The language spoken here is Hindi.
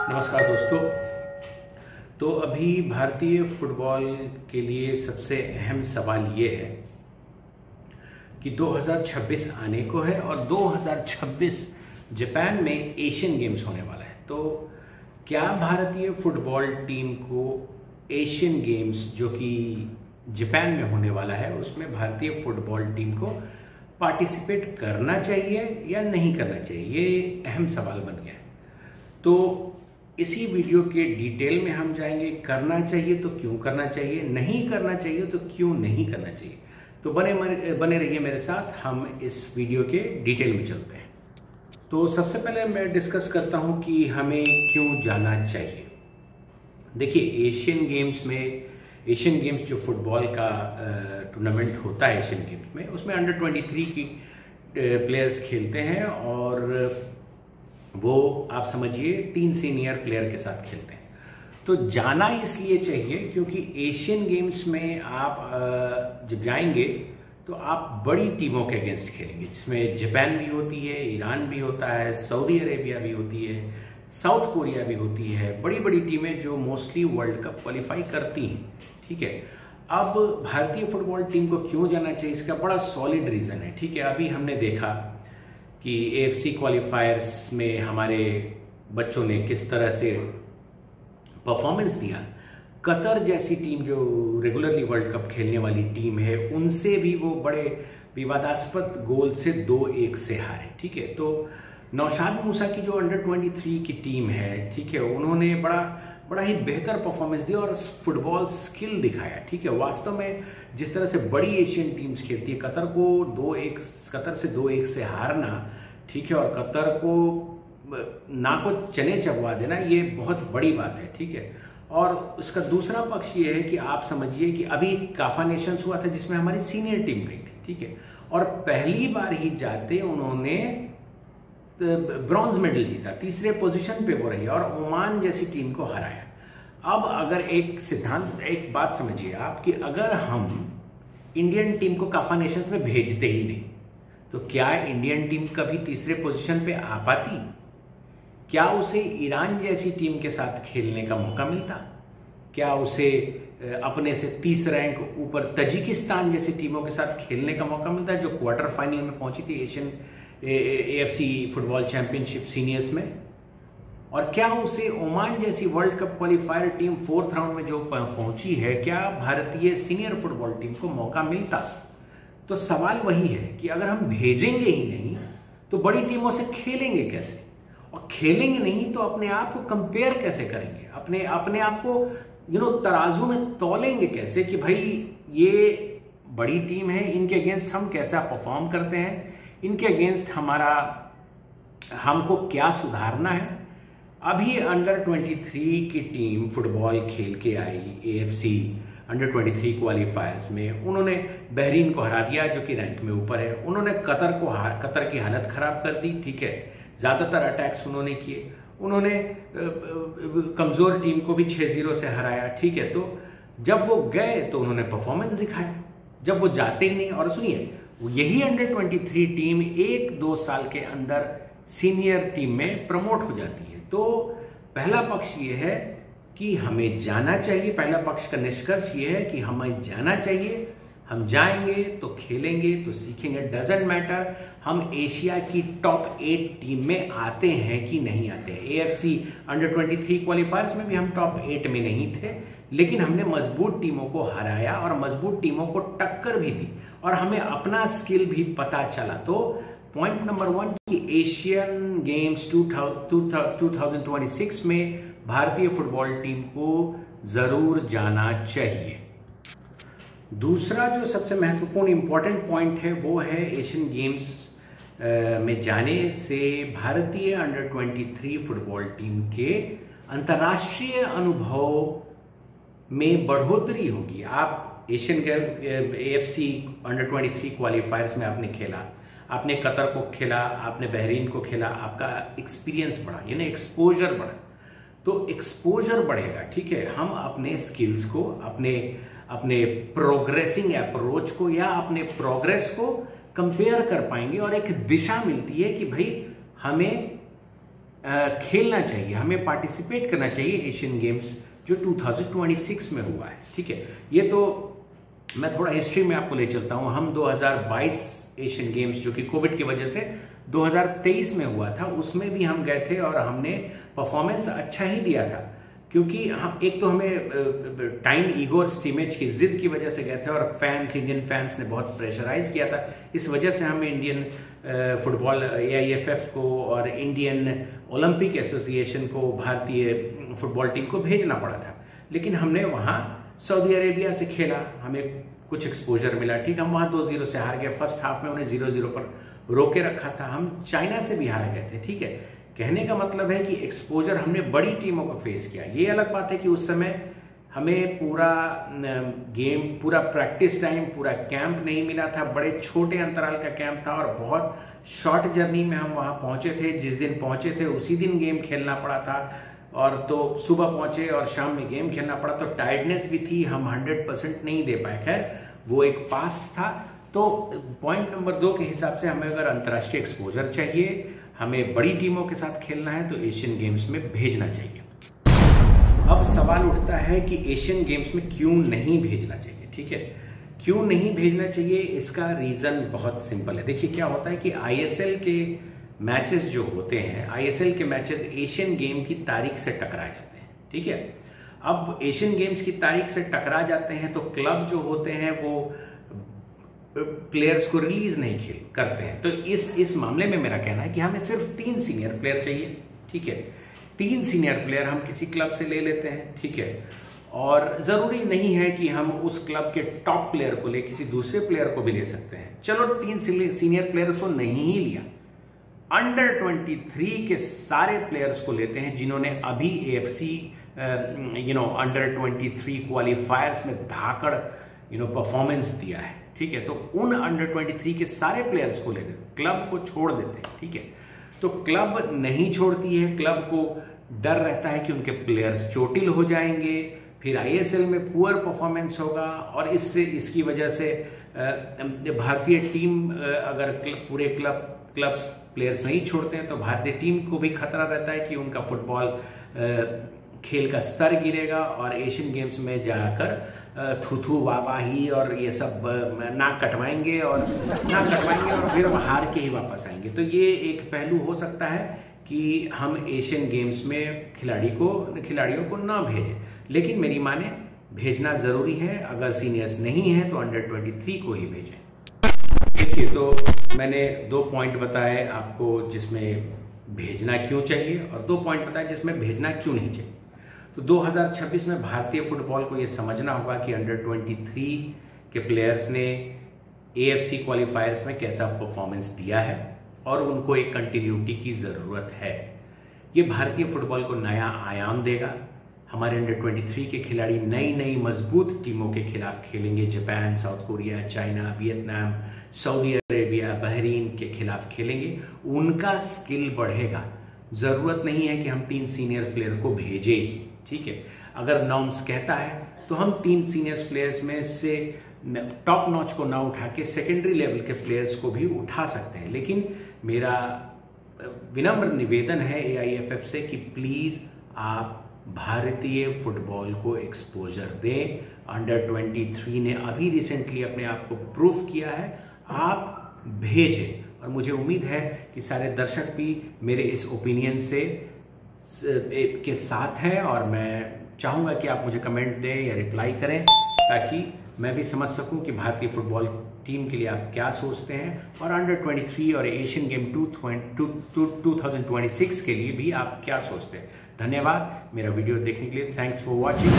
नमस्कार दोस्तों। तो अभी भारतीय फुटबॉल के लिए सबसे अहम सवाल ये है कि 2026 आने को है और 2026 जापान में एशियन गेम्स होने वाला है। तो क्या भारतीय फुटबॉल टीम को एशियन गेम्स जो कि जापान में होने वाला है उसमें भारतीय फुटबॉल टीम को पार्टिसिपेट करना चाहिए या नहीं करना चाहिए, ये अहम सवाल बन गया है। तो इसी वीडियो के डिटेल में हम जाएंगे। करना चाहिए तो क्यों करना चाहिए, नहीं करना चाहिए तो क्यों नहीं करना चाहिए। तो बने रहिए मेरे साथ, हम इस वीडियो के डिटेल में चलते हैं। तो सबसे पहले मैं डिस्कस करता हूं कि हमें क्यों जाना चाहिए। देखिए, एशियन गेम्स जो फुटबॉल का टूर्नामेंट होता है एशियन गेम्स में, उसमें अंडर 23 की प्लेयर्स खेलते हैं और वो आप समझिए 3 सीनियर प्लेयर के साथ खेलते हैं। तो जाना इसलिए चाहिए क्योंकि एशियन गेम्स में आप जब जाएंगे तो आप बड़ी टीमों के अगेंस्ट खेलेंगे, जिसमें जापान भी होती है, ईरान भी होता है, सऊदी अरेबिया भी होती है, साउथ कोरिया भी होती है। बड़ी बड़ी टीमें जो मोस्टली वर्ल्ड कप क्वालिफाई करती हैं। ठीक है, अब भारतीय फुटबॉल टीम को क्यों जाना चाहिए, इसका बड़ा सॉलिड रीजन है। ठीक है, अभी हमने देखा कि AFC क्वालिफायर्स में हमारे बच्चों ने किस तरह से परफॉर्मेंस दिया। कतर जैसी टीम जो रेगुलरली वर्ल्ड कप खेलने वाली टीम है, उनसे भी वो बड़े विवादास्पद गोल से 2-1 से हारे। ठीक है, तो नौशाद मूसा की जो अंडर 23 की टीम है, ठीक है, उन्होंने बड़ा ही बेहतर परफॉर्मेंस दिया और फुटबॉल स्किल दिखाया। ठीक है, वास्तव में जिस तरह से बड़ी एशियन टीम्स खेलती है, कतर से 2-1 से हारना, ठीक है, और कतर को ना को चने चबवा देना, ये बहुत बड़ी बात है। ठीक है, और उसका दूसरा पक्ष ये है कि आप समझिए कि अभी काफा नेशंस हुआ था जिसमें हमारी सीनियर टीम गई थी। ठीक है, और पहली बार ही जाते उन्होंने ब्रॉन्ज मेडल जीता, तीसरे पोजीशन पे वो रही और ओमान जैसी टीम को हराया। अब अगर एक बात समझिए आप कि अगर हम इंडियन टीम को काफा नेशंस में भेजते ही नहीं तो क्या इंडियन टीम कभी तीसरे पोजीशन पे आ पाती? क्या उसे ईरान जैसी टीम के साथ खेलने का मौका मिलता? क्या उसे अपने से 30 रैंक ऊपर तजिकिस्तान जैसी टीमों के साथ खेलने का मौका मिलता, जो क्वार्टर फाइनल में पहुंची थी Asian AFC football championship seniors में? और क्या उसे ओमान जैसी world cup qualifier team 4th round में जो पहुंची है, क्या भारतीय सीनियर फुटबॉल टीम को मौका मिलता? तो सवाल वही है कि अगर हम भेजेंगे ही नहीं तो बड़ी टीमों से खेलेंगे कैसे, और खेलेंगे नहीं तो अपने आप को कंपेयर कैसे करेंगे, अपने आप को तराजू में तौलेंगे कैसे कि भाई ये बड़ी टीम है, इनके अगेंस्ट हम कैसा परफॉर्म करते हैं, इनके अगेंस्ट हमको क्या सुधारना है। अभी अंडर 23 की टीम फुटबॉल खेल के आई AFC अंडर 23 क्वालिफायर्स में, उन्होंने बहरीन को हरा दिया जो कि रैंक में ऊपर है। उन्होंने कतर की हालत खराब कर दी। ठीक है, ज्यादातर अटैक्स उन्होंने किए, उन्होंने कमजोर टीम को भी 6-0 से हराया। ठीक है, तो जब वो गए तो उन्होंने परफॉर्मेंस दिखाया, जब वो जाते ही नहीं। और सुनिए, यही अंडर 23 टीम 1-2 साल के अंदर सीनियर टीम में प्रमोट हो जाती है। तो पहला पक्ष ये है कि हमें जाना चाहिए, पहला पक्ष का निष्कर्ष ये है कि हमें जाना चाहिए। हम जाएंगे तो खेलेंगे तो सीखेंगे, डजंट मैटर हम एशिया की टॉप 8 टीम में आते हैं कि नहीं आते हैं। AFC अंडर 23 क्वालिफायर्स में भी हम टॉप 8 में नहीं थे, लेकिन हमने मजबूत टीमों को हराया और मजबूत टीमों को टक्कर भी दी और हमें अपना स्किल भी पता चला। तो पॉइंट नंबर 1 कि एशियन गेम्स 2026 में भारतीय फुटबॉल टीम को जरूर जाना चाहिए। दूसरा जो सबसे महत्वपूर्ण इंपॉर्टेंट पॉइंट है वो है एशियन गेम्स में जाने से भारतीय अंडर 23 फुटबॉल टीम के अंतर्राष्ट्रीय अनुभव में बढ़ोतरी होगी। आप एशियन AFC अंडर 23 क्वालिफायर्स में आपने खेला, आपने कतर को खेला, आपने बहरीन को खेला, आपका एक्सपीरियंस बढ़ा, यानी एक्सपोजर बढ़ा। तो एक्सपोजर बढ़ेगा, ठीक है, हम अपने स्किल्स को, अपने प्रोग्रेसिंग अप्रोच को या अपने प्रोग्रेस को कंपेयर कर पाएंगे और एक दिशा मिलती है कि भाई हमें खेलना चाहिए, हमें पार्टिसिपेट करना चाहिए एशियन गेम्स जो 2026 में हुआ है। ठीक है, ये तो मैं थोड़ा हिस्ट्री में आपको ले चलता हूँ। हम 2022 एशियन गेम्स जो कि कोविड की वजह से 2023 में हुआ था, उसमें भी हम गए थे और हमने परफॉर्मेंस अच्छा ही दिया था, क्योंकि हम एक तो हमें टाइम, ईगो और स्टीमेज की जिद की वजह से गए थे, और फैंस, इंडियन फैंस ने बहुत प्रेशराइज किया था। इस वजह से हमें इंडियन फुटबॉल AIFF को और इंडियन ओलंपिक एसोसिएशन को भारतीय फुटबॉल टीम को भेजना पड़ा था। लेकिन हमने वहाँ सऊदी अरेबिया से खेला, हमें कुछ एक्सपोजर मिला। ठीक, हम वहाँ 2-0 से हार गए। फर्स्ट हाफ में उन्हें 0-0 पर रोके रखा था। हम चाइना से भी हार गए थे। ठीक है, कहने का मतलब है कि एक्सपोजर हमने बड़ी टीमों को फेस किया। ये अलग बात है कि उस समय हमें पूरा गेम, पूरा प्रैक्टिस टाइम, पूरा कैंप नहीं मिला था, बड़े छोटे अंतराल का कैंप था और बहुत शॉर्ट जर्नी में हम वहाँ पहुँचे थे। जिस दिन पहुँचे थे उसी दिन गेम खेलना पड़ा था, और तो सुबह पहुँचे और शाम में गेम खेलना पड़ा, तो टायर्डनेस भी थी, हम 100% नहीं दे पाए। खैर, वो एक पास्ट था। तो पॉइंट नंबर 2 के हिसाब से हमें अगर अंतर्राष्ट्रीय एक्सपोजर चाहिए, हमें बड़ी टीमों के साथ खेलना है, तो एशियन गेम्स में भेजना चाहिए। अब सवाल उठता है कि एशियन गेम्स में क्यों नहीं भेजना चाहिए। ठीक है, क्यों नहीं भेजना चाहिए, इसका रीजन बहुत सिंपल है। देखिए क्या होता है कि ISL के मैचेस जो होते हैं, ISL के मैचेस एशियन गेम की तारीख से टकरा जाते हैं। ठीक है, अब एशियन गेम्स की तारीख से टकरा जाते हैं तो क्लब जो होते हैं वो प्लेयर्स को रिलीज नहीं करते हैं। तो इस मामले में मेरा कहना है कि हमें सिर्फ 3 सीनियर प्लेयर चाहिए। ठीक है, 3 सीनियर प्लेयर हम किसी क्लब से ले लेते हैं। ठीक है, और जरूरी नहीं है कि हम उस क्लब के टॉप प्लेयर को ले, किसी दूसरे प्लेयर को भी ले सकते हैं। चलो 3 सीनियर प्लेयर्स को नहीं ही लिया, अंडर 23 के सारे प्लेयर्स को लेते हैं जिन्होंने अभी AFC अंडर 23 क्वालिफायर्स में धाकड़ परफॉर्मेंस दिया है। ठीक है, तो उन अंडर 23 के सारे प्लेयर्स को लेते हैं, क्लब को छोड़ देते हैं। ठीक है, तो क्लब नहीं छोड़ती है, क्लब को डर रहता है कि उनके प्लेयर्स चोटिल हो जाएंगे, फिर ISL में पुअर परफॉर्मेंस होगा, और इसकी वजह से भारतीय टीम अगर पूरे क्लब्स प्लेयर्स नहीं छोड़ते हैं तो भारतीय टीम को भी खतरा रहता है कि उनका फुटबॉल खेल का स्तर गिरेगा और एशियन गेम्स में जाकर थूथू वावाही और ये सब नाक कटवाएंगे और फिर हार के ही वापस आएंगे। तो ये एक पहलू हो सकता है कि हम एशियन गेम्स में खिलाड़ियों को ना भेजें, लेकिन मेरी माने भेजना जरूरी है। अगर सीनियर्स नहीं है तो अंडर 23 को ही भेजें। देखिए, तो मैंने 2 पॉइंट बताए आपको जिसमें भेजना क्यों चाहिए, और 2 पॉइंट बताए जिसमें भेजना क्यों नहीं चाहिए। तो 2026 में भारतीय फुटबॉल को ये समझना होगा कि अंडर 23 के प्लेयर्स ने AFC क्वालिफायर्स में कैसा परफॉर्मेंस दिया है और उनको एक कंटिन्यूटी की ज़रूरत है। ये भारतीय फुटबॉल को नया आयाम देगा। हमारे अंडर 23 के खिलाड़ी नई मजबूत टीमों के खिलाफ खेलेंगे। Japan, south Korea, China, Vietnam, Saudi Arabia, Bahrain के खिलाफ खेलेंगे। उनका स्किल बढ़ेगा। ज़रूरत नहीं है कि हम 3 सीनियर प्लेयर को भेजें ही। ठीक है, अगर नॉर्म्स कहता है तो हम 3 सीनियर प्लेयर्स में से टॉप नॉच को ना उठा के सेकेंडरी लेवल के प्लेयर्स को भी उठा सकते हैं। लेकिन मेरा विनम्र निवेदन है AIFF से कि प्लीज़ आप भारतीय फुटबॉल को एक्सपोजर दें। अंडर 23 ने अभी रिसेंटली अपने आप को प्रूव किया है, आप भेजें। और मुझे उम्मीद है कि सारे दर्शक भी मेरे इस ओपिनियन के साथ हैं, और मैं चाहूँगा कि आप मुझे कमेंट दें या रिप्लाई करें ताकि मैं भी समझ सकूं कि भारतीय फुटबॉल टीम के लिए आप क्या सोचते हैं, और अंडर 23 और एशियन गेम 2026 के लिए भी आप क्या सोचते हैं। धन्यवाद मेरा वीडियो देखने के लिए। Thanks for watching.